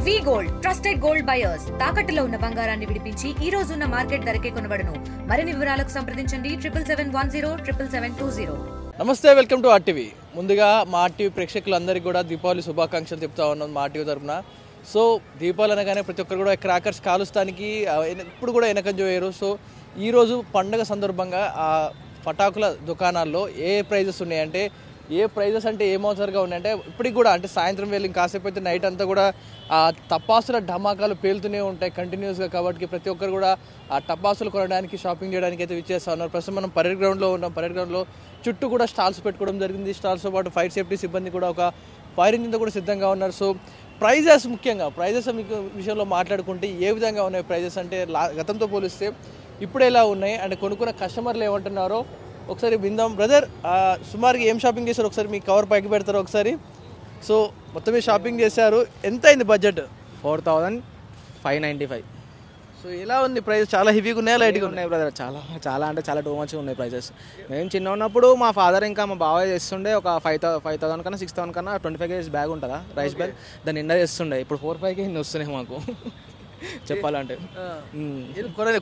వి gold trusted gold buyers తాకట్టులో ఉన్న బంగారాన్ని విడిపించి ఈ రోజు ఉన్న మార్కెట్ ధరకే కొనబడును. మరిన్ని వివరాలకు సంప్రదించండి 7710772020. నమస్తే, వెల్కమ్ టు ఆర్టీవీ. ముందుగా మా ఆర్టీవీ ప్రేక్షకులందరికీ కూడా దీపావళి శుభాకాంక్షలు చెప్తా ఉన్నాం మా ఆర్టీవీ తరఫున. సో దీపావళి అనగానే ప్రతి ఒక్కరు కూడా క్రాకర్స్ కాలుస్తానికి ఇప్పుడు కూడా వెనకంజ వేయరు. సో ఈరోజు పండుగ సందర్భంగా ఆ పటాకుల దుకాణాల్లో ఏ ప్రైజెస్ ఉన్నాయంటే ఏమవుతారుగా ఉన్నాయంటే ఇప్పటికి కూడా అంటే సాయంత్రం వేళ కాసేపు అయితే నైట్ అంతా కూడా ఆ టపాసుల ధమాకాలు పేలుతూనే ఉంటాయి కంటిన్యూస్గా. కాబట్టి ప్రతి ఒక్కరు కూడా ఆ టపాసులు కొనడానికి షాపింగ్ చేయడానికి అయితే విచ్చేస్తా ఉన్నారు. ప్రస్తుతం మనం పరేడ్ గ్రౌండ్లో ఉన్నాం. పరేడ్ గ్రౌండ్లో చుట్టూ కూడా స్టాల్స్ పెట్టుకోవడం జరిగింది. స్టాల్స్తో పాటు ఫైర్ సేఫ్టీ సిబ్బంది కూడా ఒక ఫైర్ ఇంజిన్తో కూడా సిద్ధంగా ఉన్నారు. సో ప్రైజెస్ ముఖ్యంగా మీకు విషయంలో మాట్లాడుకుంటే ఏ విధంగా ఉన్నాయి ప్రైజెస్ అంటే గతంతో పోలిస్తే ఇప్పుడు ఎలా ఉన్నాయి అంటే కొనుక్కున్న కస్టమర్లు ఏమంటున్నారో ఒకసారి విందాం. బ్రదర్, సుమారుగా ఏం షాపింగ్ చేశారు ఒకసారి మీ కవర్ పైకి పెడతారు ఒకసారి. సో మొత్తం షాపింగ్ చేశారు, ఎంత అయింది బడ్జెట్? 4595. సో ఎలా ఉంది ప్రైస్? చాలా హెవీగా ఉన్నాయా లైట్గా ఉన్నాయి బ్రదర్? చాలా అంటే చాలా టూ మచ్గా ఉన్నాయి ప్రైజెస్. మేము చిన్న ఉన్నప్పుడు మా ఫాదర్ ఇంకా మా బాబాయ్ చేస్తుండే ఒక 5000 కన్నా 6000 కన్నా 25 kgs బ్యాగ్ ఉంటుందా రైస్ బ్యాగ్, దాన్ని నిండా చేస్తుండే. ఇప్పుడు 4-5 kg వస్తున్నాయి మాకు చెప్పాలంటే.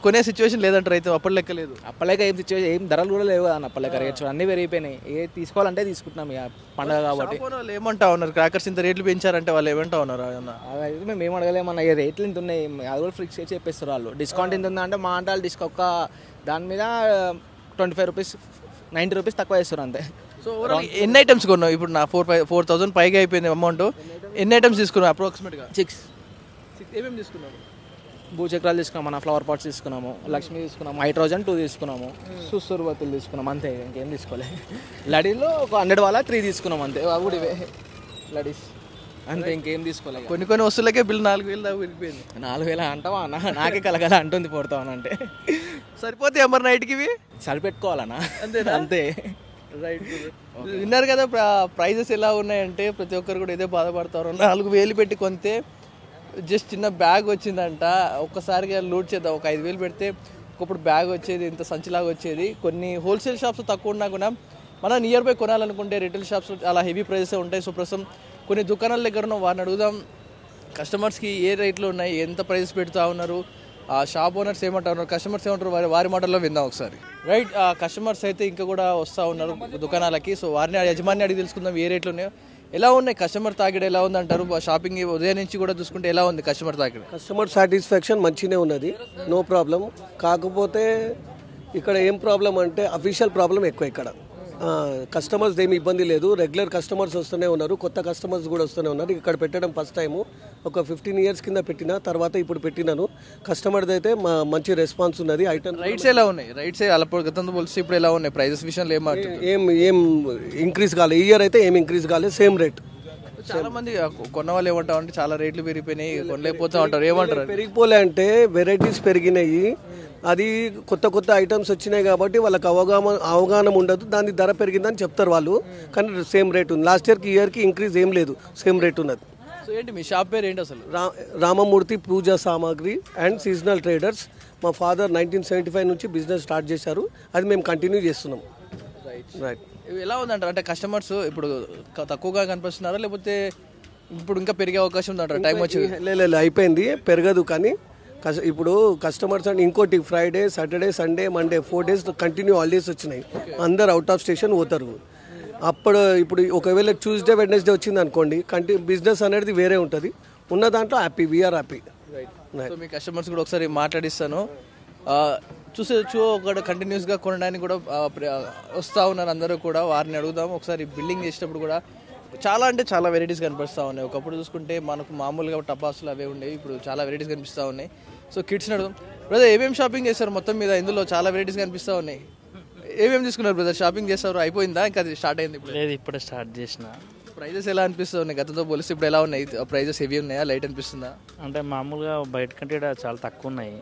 కొనే సిచ్యువేషన్ లేదంటారు అయితే? అప్పటి లెక్క లేదు, అప్పలేక ఏం సిచ్యువేషన్ ఏం ధరలు కూడా లేవు కదా అప్పలేక. రేట్స్ అన్నీ పెరిగిపోయినాయి. ఏ తీసుకోవాలంటే తీసుకుంటున్నాం ఇక పండుగ కాబట్టి. వాళ్ళు ఏమంటా ఉన్నారు క్రాకర్స్ ఇంత రేట్లు పెంచారంటే వాళ్ళు ఏమంటా ఉన్నారు? అదైతే మేము ఏం అడగలేమన్నా, ఈ రేట్లు ఇంత ఉన్నాయి అది కూడా ఫిక్స్ చెప్పేస్తారు వాళ్ళు. డిస్కౌంట్ ఎంత ఉందా అంటే మా అంటే వాళ్ళు డిస్కౌంట్ ఒక దాని మీద 25 రూపీస్ 90 రూపీస్ తక్కువ చేస్తారు అంతే. సో ఎన్ని ఐటమ్స్ కొన్నావు ఇప్పుడు? నా 4000 పైగా అయిపోయింది అమౌంట్. ఎన్ని ఐటమ్స్ తీసుకున్నావు అప్రాక్సిమేట్గా? 6 ఏమేమి తీసుకున్నావు? భూచక్రాలు తీసుకున్నాము, మన ఫ్లవర్ పాట్స్ తీసుకున్నాము, లక్ష్మి తీసుకున్నాము, హైడ్రోజన్ 2 తీసుకున్నాము, సుసురువతులు తీసుకున్నాము, అంతే ఇంకేం తీసుకోలేదు. లడీలో ఒక 100 వాళ్ళ 3 తీసుకున్నాం అంతే. అవి కూడా ఇవే లడీస్ అంతే, ఇంకేం తీసుకోలేదు. కొన్ని వస్తువులకే బిల్ 4000 దాకా వెళ్ళిపోయింది. 4000 అంటావా? నాకే కలగల అంటుంది పోతామనంటే. సరిపోతే మరి నైట్కి ఇవి సరిపెట్టుకోవాలన్నా అంతే అంతే. రైట్. విన్నారు కదా ప్రైజెస్ ఎలా ఉన్నాయంటే ప్రతి ఒక్కరు కూడా ఇదే బాధపడతారు. 4000 పెట్టి కొంతే జస్ట్ చిన్న బ్యాగ్ వచ్చిందంట. ఒక్కసారిగా లోడ్ చేద్దాం, ఒక 5000 పెడితే ఒకప్పుడు బ్యాగ్ వచ్చేది, ఇంత సంచిలాగా వచ్చేది. కొన్ని హోల్సేల్ షాప్స్ తక్కువ ఉన్నా కూడా మనం నియర్ బై కొనాలనుకుంటే రిటైల్ షాప్స్ చాలా హెవీ ప్రైజెస్ ఉంటాయి. సో ప్రస్తుతం కొన్ని దుకాణాల దగ్గర వారిని అడుగుదాం కస్టమర్స్కి ఏ రేట్లో ఉన్నాయి, ఎంత ప్రైజెస్ పెడుతూ ఉన్నారు, ఆ షాప్ ఓనర్స్ ఏమంటా ఉన్నారు, కస్టమర్స్ ఏమంటారు వారి మాటల్లో విందాం ఒకసారి. రైట్, కస్టమర్స్ అయితే ఇంకా కూడా వస్తూ ఉన్నారు దుకాణాలకి. సో వారిని యజమాని అడిగి తెలుసుకుందాం ఏ రేట్లు ఉన్నాయో. ఎలా ఉన్నాయి కస్టమర్ తాకిడి? ఎలా ఉంది అంటారు? షాపింగ్ ఉదయం నుంచి కూడా చూసుకుంటే ఎలా ఉంది కస్టమర్ తాకిడి? కస్టమర్ సాటిస్ఫాక్షన్ మంచిగానే ఉన్నది, నో ప్రాబ్లం. కాకపోతే ఇక్కడ ఏం ప్రాబ్లం అంటే అఫీషియల్ ప్రాబ్లం ఎక్కువ. ఇక్కడ కస్టమర్స్ ఏమి ఇబ్బంది లేదు, రెగ్యులర్ కస్టమర్స్ వస్తూనే ఉన్నారు, కొత్త కస్టమర్స్ కూడా వస్తూనే ఉన్నారు. ఇక్కడ పెట్టడం ఫస్ట్ టైము, ఒక 15 years కింద పెట్టిన తర్వాత ఇప్పుడు పెట్టినాను. కస్టమర్ది అయితే మంచి రెస్పాన్స్ ఉన్నది. ఐటమ్ రైట్స్ ఎలా ఉన్నాయి? రైట్స్ అప్పుడు గతంతో పోలిస్తే ఇప్పుడు ఎలా ఉన్నాయి ప్రైజెస్ విషయంలో? ఏం ఇంక్రీజ్ కాలేదు. ఈ ఇయర్ అయితే ఏం ఇంక్రీజ్ కాలేదు, సేమ్ రేట్. చాలా మంది కొన్న వాళ్ళు ఏమంటారు అంటే చాలా రేట్లు పెరిగిపోయినాయి, కొనలేకపోతా ఉంటారు. ఏమంటారు? పెరిగిపోలే అంటే వెరైటీస్ పెరిగినాయి, అది కొత్త ఐటమ్స్ వచ్చినాయి కాబట్టి వాళ్ళకి అవగాహన ఉండదు, దాని ధర పెరిగిందని చెప్తారు వాళ్ళు. కానీ సేమ్ రేట్ ఉంది. లాస్ట్ ఇయర్కి ఈ ఇయర్కి ఇంక్రీజ్ ఏం లేదు, సేమ్ రేట్ ఉన్నది. సో ఏంటి మీ షాప్ పేరు ఏంటి అసలు? రామమూర్తి పూజా సామాగ్రి అండ్ సీజనల్ ట్రేడర్స్. మా ఫాదర్ 1975 నుంచి బిజినెస్ స్టార్ట్ చేశారు, అది మేము కంటిన్యూ చేస్తున్నాం. రైట్. ఎలా ఉందంటారు అంటే కస్టమర్స్ ఇప్పుడు తక్కువగా కనిపిస్తున్నారా లేకపోతే ఇప్పుడు ఇంకా పెరిగే అవకాశం ఉందంటారా టైం వచ్చి? లేదు, అయిపోయింది, పెరగదు. కానీ ఇప్పుడు కస్టమర్స్ అంటే ఇంకోటి Friday, Saturday, Sunday, Monday 4 days continue holidays వచ్చినాయి, అందరు అవుట్ ఆఫ్ స్టేషన్ పోతారు. ఇప్పుడు ఒకవేళ ట్యూస్డే, వెడ్నెస్డే వచ్చింది అనుకోండి, బిజినెస్ అనేది వేరే ఉంటుంది. ఉన్న దాంట్లో హ్యాపీ, వీఆర్ హ్యాపీ. సో మీ కస్టమర్స్ కూడా ఒకసారి మాట్లాడిస్తాను. ఒక కంటిన్యూస్గా కొనడానికి కూడా వస్తూ ఉన్నారు అందరూ కూడా. వారిని అడుగుదాం ఒకసారి. బిల్డింగ్ చేసేటప్పుడు కూడా చాలా అంటే చాలా వెరైటీస్ కనిపిస్తూ ఉన్నాయి. ఒకప్పుడు చూసుకుంటే మనకు మామూలుగా టపాసులు అవే ఉండేవి, ఇప్పుడు చాలా వెరైటీస్ కనిపిస్తూ ఉన్నాయి. సో కిడ్స్ని అడుగుదాం. బ్రదర్, ఏమేమి షాపింగ్ చేస్తారు మొత్తం మీద? ఇందులో చాలా వెరైటీస్ కనిపిస్తూ ఉన్నాయి. ఏమేమి తీసుకున్నారు బ్రదర్? షాపింగ్ చేస్తారు, అయిపోయిందా ఇంకా అది స్టార్ట్ అయింది? ఇప్పుడు లేదు, ఇప్పుడే స్టార్ట్ చేసిన. ప్రైజెస్ ఎలా అనిపిస్తుంది గతంతో పోలిస్తే ఇప్పుడు ఎలా ఉన్నాయి? ప్రైజెస్ హెవీ ఉన్నాయా, లైట్ అనిపిస్తుందా? అంటే మామూలుగా బయట కంటే చాలా తక్కువ ఉన్నాయి,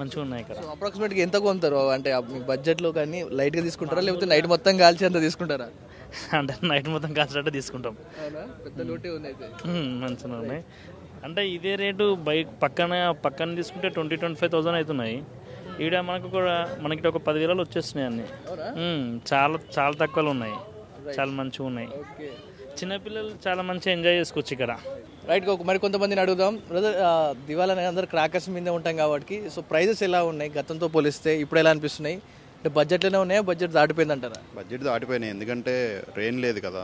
మంచిగా ఉన్నాయి ఇక్కడ. అప్రాక్సిమేట్గా ఎంత కొంటారు అంటే మీ బడ్జెట్లో? కానీ లైట్గా తీసుకుంటారా లేకపోతే నైట్ మొత్తం కాల్చి అంత తీసుకుంటారా? అంటే నైట్ మొత్తం కాల్చినట్టు తీసుకుంటాం. పెద్ద లోటే ఉంది అయితే. మంచిగా ఉన్నాయి. అంటే ఇదే రేటు పక్కన తీసుకుంటే 20-25,000 అవుతున్నాయి. ఈడ మనకి ఒక 10,000 వచ్చేస్తున్నాయి అన్ని. చాలా చాలా తక్కువలో ఉన్నాయి, చాలా మంచిగా ఉన్నాయి. చిన్నపిల్లలు చాలా మంచిగా ఎంజాయ్ చేసుకోవచ్చు ఇక్కడ. రైట్ మరి కొంతమందిని అడుగుదాం. బ్రదర్, దివాళీ అనేది అందరూ క్రాకర్స్ మీదే ఉంటాం కాబట్టి సో ప్రైజెస్ ఎలా ఉన్నాయి గతంతో పోలిస్తే ఇప్పుడు ఎలా అనిపిస్తున్నాయి? అంటే బడ్జెట్లోనే ఉన్నాయా, బడ్జెట్ దాటిపోయిందంటారా? బడ్జెట్ దాటిపోయినాయి, ఎందుకంటే రెయిన్ లేదు కదా,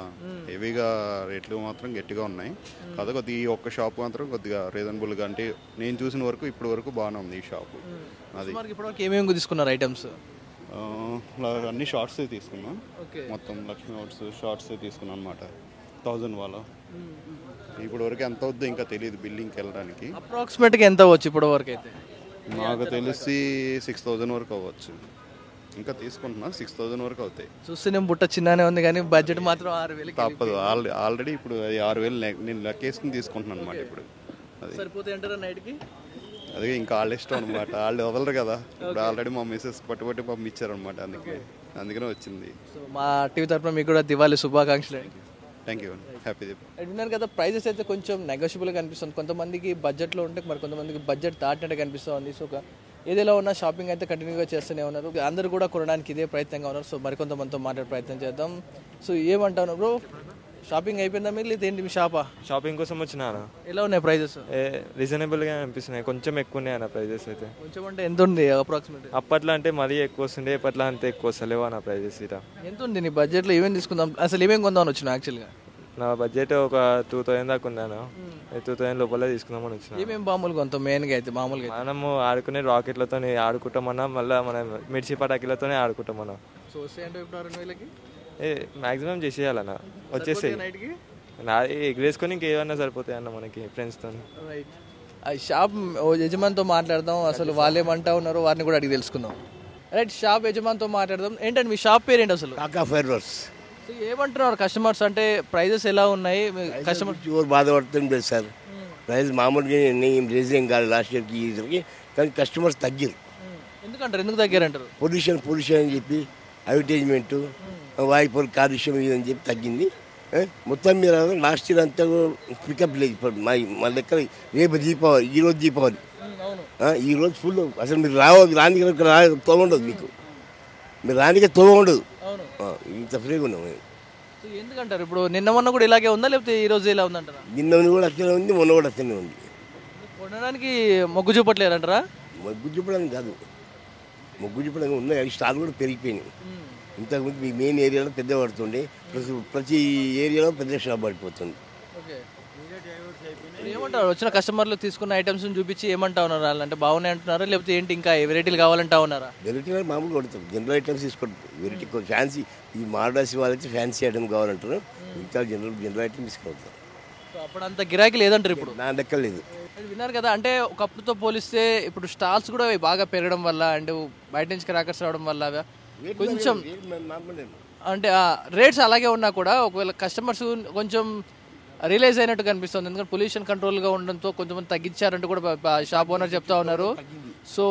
హెవీగా రేట్లు మాత్రం గట్టిగా ఉన్నాయి. కాకపోతే ఈ ఒక్క షాప్ మాత్రం కొద్దిగా రీజనబుల్గా, అంటే నేను చూసిన వరకు ఇప్పటి వరకు బాగానే ఉంది ఈ షాపు. అది ఇప్పటివరకు ఏమేమి తీసుకున్నారు ఐటమ్స్? అన్ని షార్ట్స్ తీసుకున్నాం, మొత్తం లక్ష్మీ అవుట్స్ షార్ట్స్ తీసుకున్నాం అనమాట. 1000 వాళ్ళ. ఇప్పటి వరకు ఎంత అవుద్దో ఇంకా తెలియదు బిల్డింగ్కి వెళ్ళడానికి. అప్రాక్సిమేట్గా ఎంత అవ్వచ్చు ఇప్పటి వరకు? అయితే నాకు తెలిసి 6000 వరకు అవ్వచ్చు. ఇంకా తీసుకుంటున్నా 6000 వరకు అవుతాయి. చూస్తేనే బుట్ట చిన్ననే ఉంది కానీ బడ్జెట్ మాత్రం 6000. తప్పదు, ఆల్రెడీ ఇప్పుడు 6000 నేను లెక్కేసుకుని తీసుకుంటున్నాను అనమాట. ఇప్పుడు అది సరిపోతాయి అంటారా నైట్కి? అదే ఇంకా వాళ్ళ ఇష్టం అనమాట, వాళ్ళు వదలరు కదా. ఇప్పుడు ఆల్రెడీ మా మిస్సెస్ పట్టుబట్టి పంపించారు అనమాట, అందుకనే వచ్చింది. సో మా టీవీ తరఫున మీకు కూడా దివాళీ శుభాకాంక్షలు. Thank you, happy Deep. విన్నారు కదా, ప్రైజెస్ అయితే కొంచెం నెగోషియబుల్గా కనిపిస్తుంది. కొంతమందికి బడ్జెట్లో ఉంటే మరి కొంతమందికి బడ్జెట్ దాటినట్టు కనిపిస్తుంది. సో ఏదైనా ఉన్నా షాపింగ్ అయితే కంటిన్యూగా చేస్తూనే ఉన్నారు. అందరూ కూడా కొనడానికి ఇదే ప్రయత్నంగా ఉన్నారు. సో మరికొంతమందితో మాట్లాడే ప్రయత్నం చేద్దాం. సో ఏమంటాను బ్రో, షాపింగ్ అయిపోయిందా మీరు? లేదా ఏంటి మీ షాపా? షాపింగ్ కోసం వచ్చినాను. ఎలా ఉన్నాయి ప్రైజెస్? రీజనబుల్గా అనిపిస్తున్నాయి, కొంచెం ఎక్కువ ఉన్నాయి అన్న ప్రైజెస్ అయితే. కొంచెం అంటే ఎంత ఉంది అప్రాక్సిమేట్? అప్పట్లో అంటే మరీ ఎక్కువ వస్తుండే, ఇప్పట్లో అంతే ఎక్కువ వస్తలేవు అన్న ప్రైజెస్. ఇట ఎంత ఉంది నీ బడ్జెట్లో? ఏమేమి తీసుకుందాం, అసలు ఏమేమి కొందామని వచ్చినా? యాక్చువల్గా నా బడ్జెట్ ఒక 2000 దాకా ఉందాను. 2000 లోపల తీసుకుందామని వచ్చిన. ఏమేమి బాములు కొంత మెయిన్గా అయితే? మామూలుగా మనము ఆడుకునే రాకెట్లతో ఆడుకుంటామన్నా, మళ్ళీ మనం మిర్చి పటాకీలతోనే ఆడుకుంటామన్నా. సో అంటే ఇప్పుడు 2000కి మ్యాక్సిమం చేసేయాలన్న, వచ్చేసి నా ఎగిరేసుకొని ఇంకేమన్నా సరిపోతాయి అన్న మనకి ఫ్రెండ్స్తో. రైట్, ఆ షాప్ యజమానితో మాట్లాడదాం, అసలు వాళ్ళు ఏమంటా ఉన్నారు వారిని కూడా అడిగి తెలుసుకుందాం. రైట్, షాప్ యజమానితో మాట్లాడదాం. ఏంటంటే మీ షాప్ పేరు ఏంటి అసలు? కాకా ఫైర్వర్స్. సో ఏమంటున్నారు కస్టమర్స్, అంటే ప్రైజెస్ ఎలా ఉన్నాయి? కస్టమర్ ఎవరు బాధపడుతుంది సార్, ప్రైస్ మామూలుగా ఏం రేజ్ ఏం కాదు లాస్ట్ ఇయర్కి ఈ ఇయర్కి, కానీ కస్టమర్స్ తగ్గారు. ఎందుకంటారు? ఎందుకు తగ్గారంటారు? పొల్యూషన్ అని చెప్పి అడ్వర్టైజ్మెంట్, వాయిపుల్ కాలుష్యం ఇదని చెప్పి తగ్గింది. మొత్తం మీద లాస్ట్ ఇయర్ అంతా పికప్ లేదు. ఇప్పుడు మా లెక్క రేపు దీపావళి, ఈరోజు దీపావళి, ఈరోజు ఫుల్. అసలు మీరు రానికి తోవ ఉండదు, మీరు రానికే తోవ ఉండదు, ఇంత ఫ్రీగా ఉన్నాం మేము. ఎందుకంటారు? ఇప్పుడు నిన్న మొన్న కూడా ఇలాగే ఉందా, లేకపోతే ఈ రోజు ఇలా ఉందంటారా? నిన్న కూడా అట్లనే ఉంది, మొన్న కూడా అట్లనే ఉంది. కొనడానికి మొగ్గు చూపట్లేరంటారా? మొగ్గు చూపడానికి కాదు, మొగ్గు చూపడానికి ఉన్నాయి, స్టాల్ కూడా పెరిగిపోయినాయి. ఇంతకుముందు మీ మెయిన్ ఏరియాలో పెద్ద పడుతుండే, ప్రతి ఏరియాలో పెద్ద షాప్ పడిపోతుంది. ఏమంటారు? వచ్చిన కస్టమర్లు తీసుకున్న ఐటమ్స్ చూపించి ఏమంటా ఉన్నారు? అంటే బాగున్నాయి అంటున్నారా, లేకపోతే ఏంటి ఇంకా వెరైటీలు కావాలంటా ఉన్నారా? వెరైటీ మామూలుగా కొడతాం, జనరల్ ఐటమ్స్ తీసుకుంటాం. వెరైటీ ఫ్యాన్సీ, ఈ మాడరాసి వాళ్ళకి ఫ్యాన్సీ ఐటమ్ కావాలంటారు, మిగతా జనరల్ ఐటమ్ తీసుకుంటాం. అప్పుడు అంత గిరాకీ లేదంటారు ఇప్పుడు? నా లెక్క లేదు. విన్నారు కదా, అంటే ఒకప్పుడుతో పోలిస్తే ఇప్పుడు స్టాల్స్ కూడా బాగా పెరగడం వల్ల, అండ్ బయట నుంచి క్రాకర్స్ రావడం వల్ల కొంచెం అంటే రేట్స్ అలాగే ఉన్నా కూడా ఒకవేళ కస్టమర్స్ కొంచెం రియలైజ్ అయినట్టు కనిపిస్తుంది. ఎందుకంటే పొల్యూషన్ కంట్రోల్గా ఉండడంతో కొంతమంది తగ్గించారంటూ కూడా షాప్ ఓనర్ చెప్తా ఉన్నారు. సో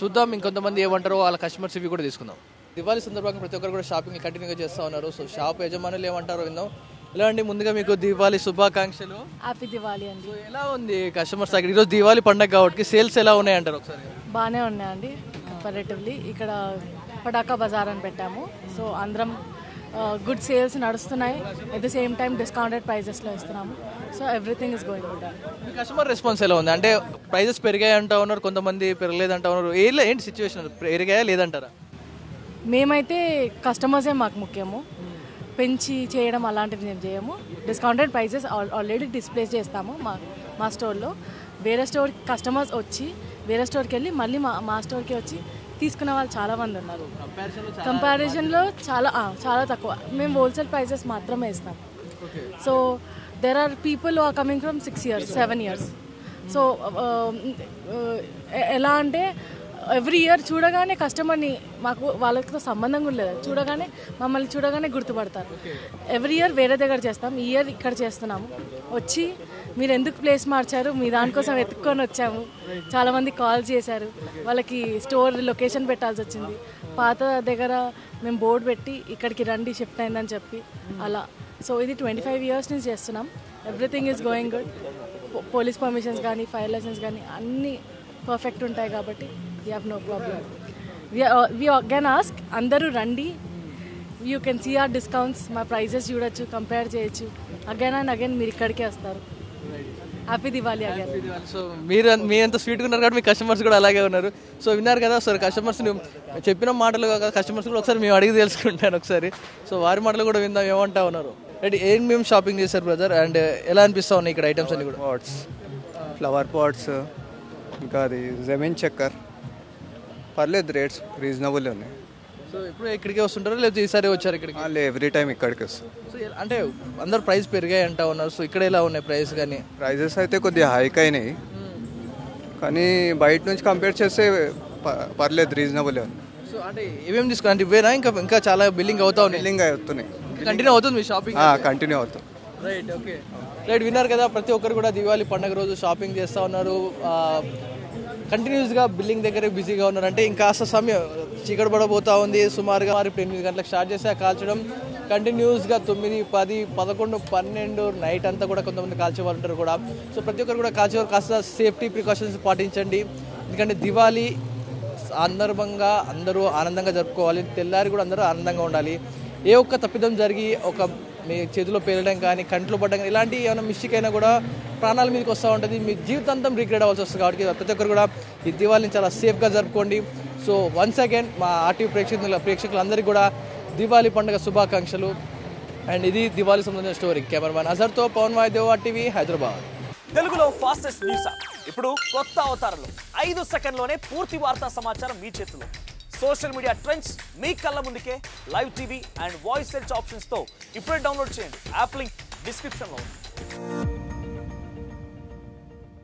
చూద్దాం ఇంకొంతమంది ఏమంటారో, వాళ్ళ కస్టమర్స్ ఇవి కూడా తీసుకుందాం. దివాళీ సందర్భంగా ప్రతి ఒక్కరు కూడా షాపింగ్ కంటిన్యూగా చేస్తూ ఉన్నారు. సో షాప్ యజమానులు ఏమంటారో విందాం. ఎలా అండి, ముందుగా మీకు దివాళీ శుభాకాంక్షలు. హ్యాపీ దివాళీ అండి. సో ఎలా ఉంది కస్టమర్స్ దగ్గర ఈరోజు దివాళీ పండుగ కాబట్టి సేల్స్ ఎలా ఉన్నాయంటారు ఒకసారి? బాగానే ఉన్నాయండి కంపారేటివ్లీ. ఇక్కడ పటాకా బజార్ అని పెట్టాము, సో అందరం గుడ్ సేల్స్ నడుస్తున్నాయి. At the same time discounted ప్రైజెస్లో ఇస్తున్నాము. So everything is going good. మీ కస్టమర్ రెస్పాన్స్ ఎలా ఉంది? అంటే ప్రైజెస్ పెరిగాయి అంటా ఉన్నారు, కొంతమంది పెరగలేదంటా ఉన్నారు. ఏంటి సిచ్యువేషన్, పెరిగాయా లేదంటారా? మేమైతే కస్టమర్సే మాకు ముఖ్యము, పెంచి చేయడం అలాంటివి మేము చేయము. డిస్కౌంటెడ్ ప్రైజెస్ ఆల్రెడీ డిస్ప్లే చేస్తాము మా స్టోర్లో. వేరే స్టోర్ కస్టమర్స్ వచ్చి వేరే స్టోర్కి వెళ్ళి మళ్ళీ మా స్టోర్కి వచ్చి తీసుకునే వాళ్ళు చాలామంది ఉన్నారు. కంపారిజన్లో చాలా తక్కువ. మేము హోల్సేల్ ప్రైజెస్ మాత్రమే ఇస్తాం. So there are people who are coming from 6 years 7 years. So ఎలా అంటే ఎవ్రీ ఇయర్ చూడగానే కస్టమర్ని, మాకు వాళ్ళతో సంబంధం కూడా లేదు, చూడగానే మమ్మల్ని చూడగానే గుర్తుపడతారు. ఎవ్రీ ఇయర్ వేరే దగ్గర చేస్తాం, ఈ ఇయర్ ఇక్కడ చేస్తున్నాము. వచ్చి మీరు ఎందుకు ప్లేస్ మార్చారు, మీ దానికోసం వెతుక్కొని వచ్చాము. చాలామంది కాల్ చేశారు, వాళ్ళకి స్టోర్ లొకేషన్ పెట్టాల్సి వచ్చింది. పాత దగ్గర మేము బోర్డు పెట్టి ఇక్కడికి రండి షిఫ్ట్ అయిందని చెప్పి అలా. సో ఇది 25 years నుంచి చేస్తున్నాం. Everything is going good. Police permissions కానీ ఫైర్ లైసెన్స్ కానీ అన్నీ పర్ఫెక్ట్ ఉంటాయి కాబట్టి we have no problem. We again ask, అందరూ రండి, you can see our discounts, మా ప్రైజెస్ చూడొచ్చు, కంపేర్ చేయొచ్చు. అగైన్ అండ్ అగైన్ మీరు ఇక్కడికే వస్తారు. Happy Diwali again. సో మీరంత స్వీట్గా ఉన్నారు కాబట్టి మీ కస్టమర్స్ కూడా అలాగే ఉన్నారు. సో విన్నారు కదా సార్, కస్టమర్స్ చెప్పిన మాటలు కస్టమర్స్ కూడా ఒకసారి మేము అడిగి తెలుసుకుంటాను ఒకసారి. సో వారి మాటలు కూడా విందాం ఏమంటా ఉన్నారు. రైట్, ఏం మేము షాపింగ్ చేశారు బ్రదర్, అండ్ ఎలా అనిపిస్తా ఉన్నాయి ఇక్కడ ఐటమ్స్ అన్ని కూడా? పాట్స్, ఫ్లవర్ పాట్స్, ఇంకా అది జమీన్ చక్కర్, పర్లేదు రేట్స్ రీజనబుల్ ఉన్నాయి. సో ఇప్పుడు ఇక్కడికే వస్తుంటారు లేకపోతే ఈసారి వచ్చారు ఇక్కడికి? ఎవ్రీ టైం ఇక్కడికి వస్తాం. సో అంటే అందరు ప్రైస్ పెరిగాయి అంటా ఉన్నారు. సో ఇక్కడ ఎలా ఉన్నాయి ప్రైస్? కానీ ప్రైజెస్ అయితే కొద్దిగా హైక్ అయినాయి, కానీ బయట నుంచి కంపేర్ చేస్తే పర్లేదు రీజనబుల్ ఉంది. సో అంటే ఏమేమి తీసుకున్నా అంటే ఇవేనా ఇంకా చాలా బిల్లింగ్ అవుతా ఉన్నాయి? బిల్లింగ్ అవుతున్నాయి, కంటిన్యూ అవుతుంది మీ షాపింగ్? కంటిన్యూ అవుతుంది. Right, okay. రైట్, విన్నారు కదా, ప్రతి ఒక్కరు కూడా దివాళీ పండుగ రోజు షాపింగ్ చేస్తూ ఉన్నారు. కంటిన్యూస్గా బిల్లింగ్ దగ్గర బిజీగా ఉన్నారు. అంటే ఇంకాస్త సమయం చీకటి పడబోతూ ఉంది. సుమారుగా 8 గంటలకు స్టార్ట్ చేస్తే కాల్చడం కంటిన్యూస్గా 9, 10, 11, 12 నైట్ అంతా కూడా కొంతమంది కాల్చే వాళ్ళు ఉంటారు కూడా. సో ప్రతి ఒక్కరు కూడా కాల్చేవారు కాస్త సేఫ్టీ ప్రికాషన్స్ పాటించండి. ఎందుకంటే దివాళీ సందర్భంగా అందరూ ఆనందంగా జరుపుకోవాలి. తెల్లారి కూడా అందరూ ఆనందంగా ఉండాలి. ఏ ఒక్క తప్పిదం జరిగి మీ చేతిలో పేలడం కానీ కంట్లో పడడం కానీ ఇలాంటి ఏమైనా మిస్టేక్ అయినా కూడా ప్రాణాల మీదకి వస్తూ ఉంటుంది. మీ జీవితాంతం రిగ్రెట్ అవ్వాల్సి వస్తుంది. కాబట్టి ప్రతి ఒక్కరు కూడా ఈ దివాళీని చాలా సేఫ్గా జరుపుకోండి. సో వన్స్ అగైన్ మా ఆర్టీవీ ప్రేక్షకులందరికీ కూడా దివాళీ పండుగ శుభాకాంక్షలు. అండ్ ఇది దివాళీ సంబంధించిన స్టోరీ. కెమెరామ్యాన్ అజర్తో పవన్ వాయిదేవ్, ఆర్టీవీ హైదరాబాద్. తెలుగులో ఫాస్టెస్ట్ న్యూస్ యాప్ ఇప్పుడు కొత్త అవతారంలో 5 సెకండ్లోనే పూర్తి వార్తా సమాచారం మీ చేతిలో. సోషల్ మీడియా ట్రెండ్స్ మీ కళ్ళ ముందుకే live TV and voice search ఆప్షన్స్తో ఇప్పుడే డౌన్లోడ్ చేయండి. యాప్ లింక్ డిస్క్రిప్షన్లో ఉంది.